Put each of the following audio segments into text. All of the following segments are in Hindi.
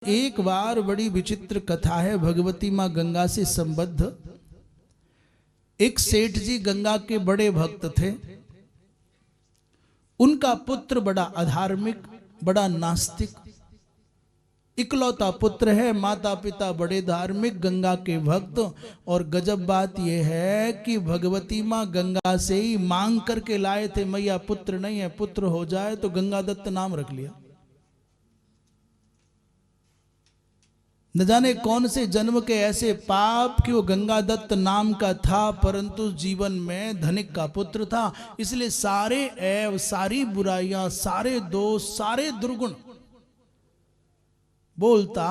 एक बार बड़ी विचित्र कथा है भगवती माँ गंगा से संबद्ध। एक सेठ जी गंगा के बड़े भक्त थे। उनका पुत्र बड़ा अधार्मिक, बड़ा नास्तिक, इकलौता पुत्र है। माता पिता बड़े धार्मिक, गंगा के भक्त। और गजब बात यह है कि भगवती माँ गंगा से ही मांग करके लाए थे, मैया पुत्र नहीं है, पुत्र हो जाए तो गंगा दत्त नाम रख लिया। न जाने कौन से जन्म के ऐसे पाप कि वो गंगा दत्त नाम का था, परंतु जीवन में धनिक का पुत्र था। इसलिए सारे ऐब, सारी बुराइयां, सारे दोष, सारे दुर्गुण बोलता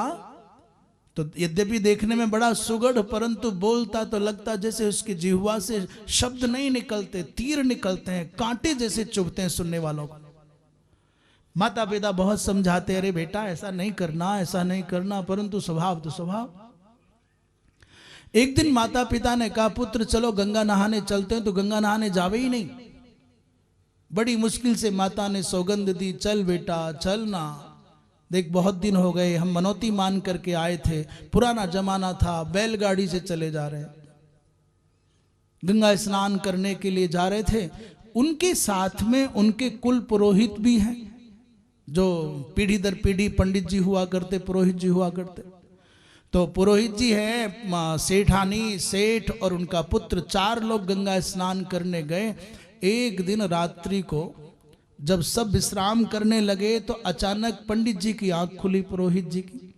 तो यद्यपि देखने में बड़ा सुगढ़, परंतु बोलता तो लगता जैसे उसकी जिह्वा से शब्द नहीं निकलते, तीर निकलते हैं, कांटे जैसे चुभते हैं सुनने वालों को। माता पिता बहुत समझाते, अरे बेटा ऐसा नहीं करना, ऐसा नहीं करना, परंतु स्वभाव तो स्वभाव। एक दिन माता पिता ने कहा, पुत्र चलो गंगा नहाने चलते हैं, तो गंगा नहाने जावे ही नहीं। बड़ी मुश्किल से माता ने सौगंध दी, चल बेटा चल ना, देख बहुत दिन हो गए, हम मनौती मान करके आए थे, पुराना जमाना था, बैलगाड़ी से चले जा रहे, गंगा स्नान करने के लिए जा रहे थे। उनके साथ में उनके कुल पुरोहित भी हैं, जो पीढ़ी दर पीढ़ी पंडित जी हुआ करते, पुरोहित जी हुआ करते। तो पुरोहित जी है, सेठानी, सेठ और उनका पुत्र, 4 लोग गंगा स्नान करने गए। एक दिन रात्रि को जब सब विश्राम करने लगे तो अचानक पंडित जी की आंख खुली, पुरोहित जी की।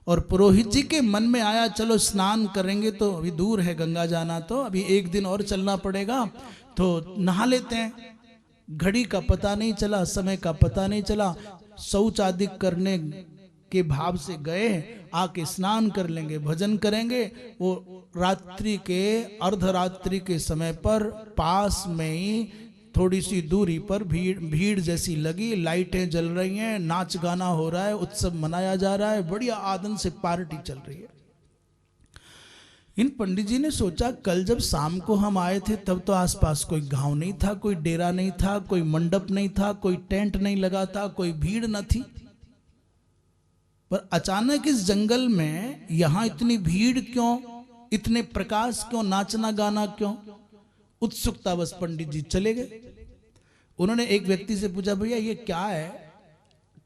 और पुरोहित जी के मन में आया, चलो स्नान करेंगे तो अभी दूर है गंगा जाना, तो अभी एक दिन और चलना पड़ेगा, तो नहा लेते हैं। घड़ी का पता नहीं चला, समय का पता नहीं चला, शौच आदि करने के भाव से गए, आके स्नान कर लेंगे, भजन करेंगे। वो रात्रि के, अर्धरात्रि के समय पर पास में ही थोड़ी सी दूरी पर भीड़ जैसी लगी, लाइटें जल रही हैं, नाच गाना हो रहा है, उत्सव मनाया जा रहा है, बढ़िया आनंद से पार्टी चल रही है। इन पंडित जी ने सोचा, कल जब शाम को हम आए थे तब तो आसपास कोई गांव नहीं था, कोई डेरा नहीं था, कोई मंडप नहीं था, कोई टेंट नहीं लगा था, कोई भीड़ न थी, पर अचानक इस जंगल में यहां इतनी भीड़ क्यों, इतने प्रकाश क्यों, नाचना गाना क्यों? उत्सुकतावश पंडित जी चले गए। उन्होंने एक व्यक्ति से पूछा, भैया ये क्या है?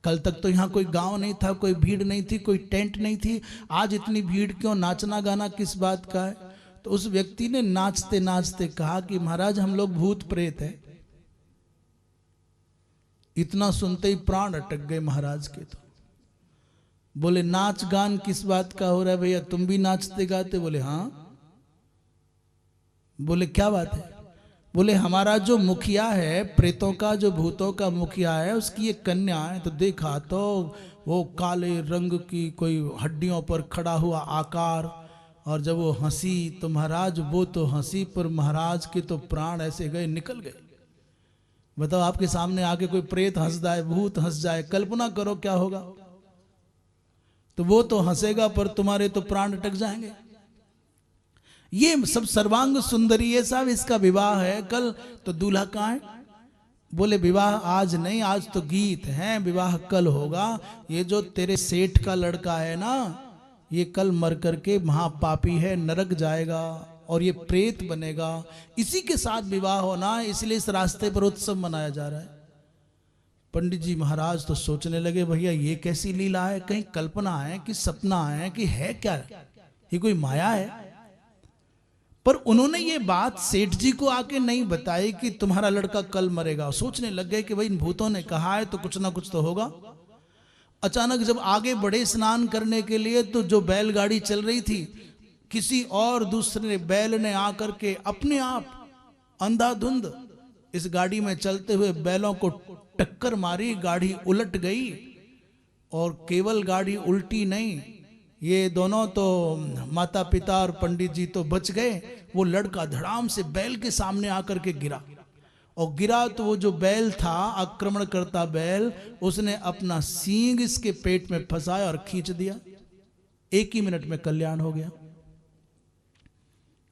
कल तक तो यहाँ कोई गांव नहीं था, कोई भीड़ नहीं थी, कोई टेंट नहीं थी, आज इतनी भीड़ क्यों, नाचना गाना किस बात का है? तो उस व्यक्ति ने नाचते नाचते कहा कि महाराज हम लोग भूत प्रेत हैं। इतना सुनते ही प्राण अटक गए महाराज के। तो बोले नाच गान किस बात का हो रहा है भैया, तुम भी नाचते गाते? बोले हाँ। बोले क्या बात है? बोले हमारा जो मुखिया है, प्रेतों का, जो भूतों का मुखिया है, उसकी एक कन्या है, तो देखा तो वो काले रंग की कोई हड्डियों पर खड़ा हुआ आकार, और जब वो हंसी तो महाराज, वो तो हंसी पर महाराज के तो प्राण ऐसे गए, निकल गए। बताओ आपके सामने आके कोई प्रेत हंस जाए, भूत हंस जाए, कल्पना करो क्या होगा। तो वो तो हंसेगा पर तुम्हारे तो प्राण अटक जाएंगे। ये सब सर्वांग सुंदरी है साहब, इसका विवाह है कल, तो दूल्हा कहाँ है? बोले विवाह आज नहीं, आज तो गीत है, विवाह कल होगा। ये जो तेरे सेठ का लड़का है ना, ये कल मर करके महापापी है, नरक जाएगा और ये प्रेत बनेगा, इसी के साथ विवाह होना, इसलिए इस रास्ते पर उत्सव मनाया जा रहा है। पंडित जी महाराज तो सोचने लगे, भैया ये कैसी लीला है, कहीं कल्पना है कि सपना है कि है क्या, ये कोई माया है? पर उन्होंने ये बात सेठ जी को आके नहीं बताई कि तुम्हारा लड़का कल मरेगा। सोचने लग गए कि भाई इन भूतों ने कहा है तो कुछ ना कुछ तो होगा। अचानक जब आगे बढ़े स्नान करने के लिए, तो जो बैलगाड़ी चल रही थी, किसी और दूसरे बैल ने आकर के अपने आप अंधाधुंध इस गाड़ी में चलते हुए बैलों को टक्कर मारी, गाड़ी उलट गई। और केवल गाड़ी उल्टी नहीं, ये दोनों तो माता पिता और पंडित जी तो बच गए। वो लड़का धड़ाम से बैल के सामने आकर के गिरा, और गिरा तो वो जो बैल था, आक्रमण करता बैल, उसने अपना सींग इसके पेट में फंसाया और खींच दिया। 1 ही मिनट में कल्याण हो गया।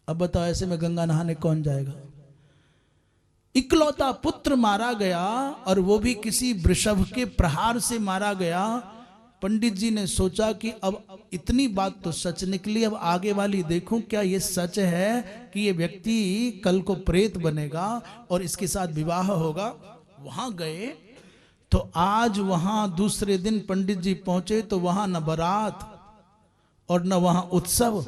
अब बताओ ऐसे में गंगा नहाने कौन जाएगा? इकलौता पुत्र मारा गया, और वो भी किसी वृषभ के प्रहार से मारा गया। पंडित जी ने सोचा कि अब इतनी बात तो सच निकली, अब आगे वाली देखूं क्या ये सच है कि ये व्यक्ति कल को प्रेत बनेगा और इसके साथ विवाह होगा। वहां गए तो आज वहां दूसरे दिन पंडित जी पहुंचे तो वहां न बारात और न वहां उत्सव,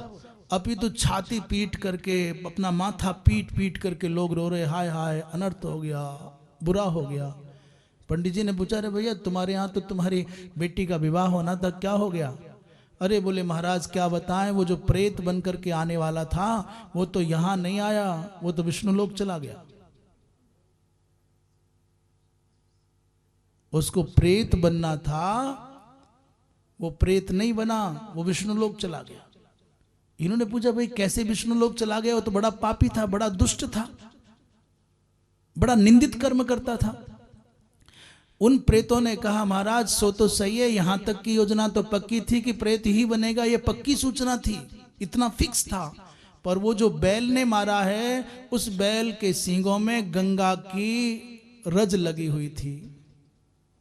अभी तो छाती पीट करके अपना माथा पीट पीट करके लोग रो रहे, हाय हाय अनर्थ हो गया, बुरा हो गया। पंडित जी ने पूछा, अरे भैया तुम्हारे यहाँ तो तुम्हारी बेटी का विवाह होना था, क्या हो गया? अरे बोले महाराज क्या बताएं, वो जो प्रेत बन करके आने वाला था वो तो यहाँ नहीं आया, वो तो विष्णु लोक चला गया। उसको प्रेत बनना था, वो प्रेत नहीं बना, वो विष्णु लोक चला गया। इन्होंने पूछा भाई कैसे विष्णु लोक चला गया? वो तो बड़ा पापी था, बड़ा दुष्ट था, बड़ा निंदित कर्म करता था। उन प्रेतों ने कहा महाराज सो तो सही है, यहां तक की योजना तो पक्की थी कि प्रेत ही बनेगा, ये पक्की सूचना थी, इतना फिक्स था। पर वो जो बैल ने मारा है उस बैल के सींगों में गंगा की रज लगी हुई थी।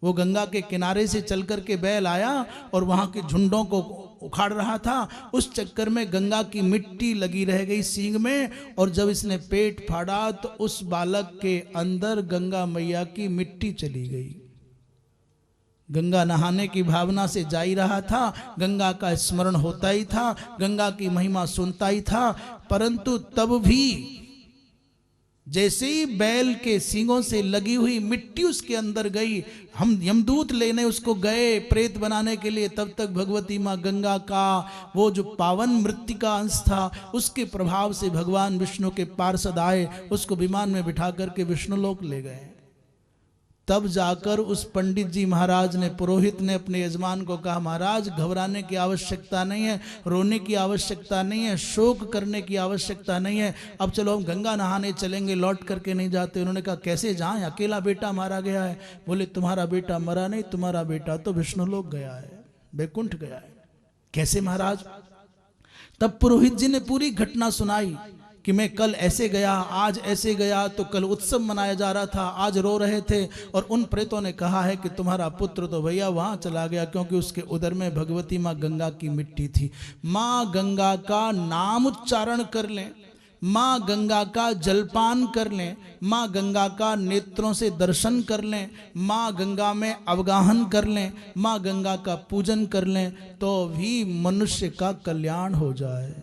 वो गंगा के किनारे से चल करके बैल आया और वहां के झुंडों को उखाड़ रहा था, उस चक्कर में गंगा की मिट्टी लगी रह गई सींग में, और जब इसने पेट फाड़ा तो उस बालक के अंदर गंगा मैया की मिट्टी चली गई। गंगा नहाने की भावना से जा ही रहा था, गंगा का स्मरण होता ही था, गंगा की महिमा सुनता ही था, परंतु तब भी जैसे ही बैल के सींगों से लगी हुई मिट्टी उसके अंदर गई, हम यमदूत लेने उसको गए प्रेत बनाने के लिए, तब तक भगवती माँ गंगा का वो जो पावन मृत्तिका अंश था उसके प्रभाव से भगवान विष्णु के पार्षद आए, उसको विमान में बिठा करके विष्णु लोक ले गए। तब जाकर उस पंडित जी महाराज ने, पुरोहित ने अपने यजमान को कहा महाराज घबराने की आवश्यकता नहीं है, रोने की आवश्यकता नहीं है, शोक करने की आवश्यकता नहीं है, अब चलो हम गंगा नहाने चलेंगे, लौट करके नहीं जाते। उन्होंने कहा कैसे जाएं, अकेला बेटा मारा गया है। बोले तुम्हारा बेटा मरा नहीं, तुम्हारा बेटा तो विष्णु लोक गया है, वैकुंठ गया है। कैसे महाराज? तब पुरोहित जी ने पूरी घटना सुनाई कि मैं कल ऐसे गया, आज ऐसे गया, तो कल उत्सव मनाया जा रहा था, आज रो रहे थे, और उन प्रेतों ने कहा है कि तुम्हारा पुत्र तो भैया वहां चला गया क्योंकि उसके उदर में भगवती माँ गंगा की मिट्टी थी। माँ गंगा का नाम उच्चारण कर लें, माँ गंगा का जलपान कर लें, माँ गंगा का नेत्रों से दर्शन कर लें, माँ गंगा में अवगाहन कर लें, माँ गंगा का पूजन कर लें, तो भी मनुष्य का कल्याण हो जाए।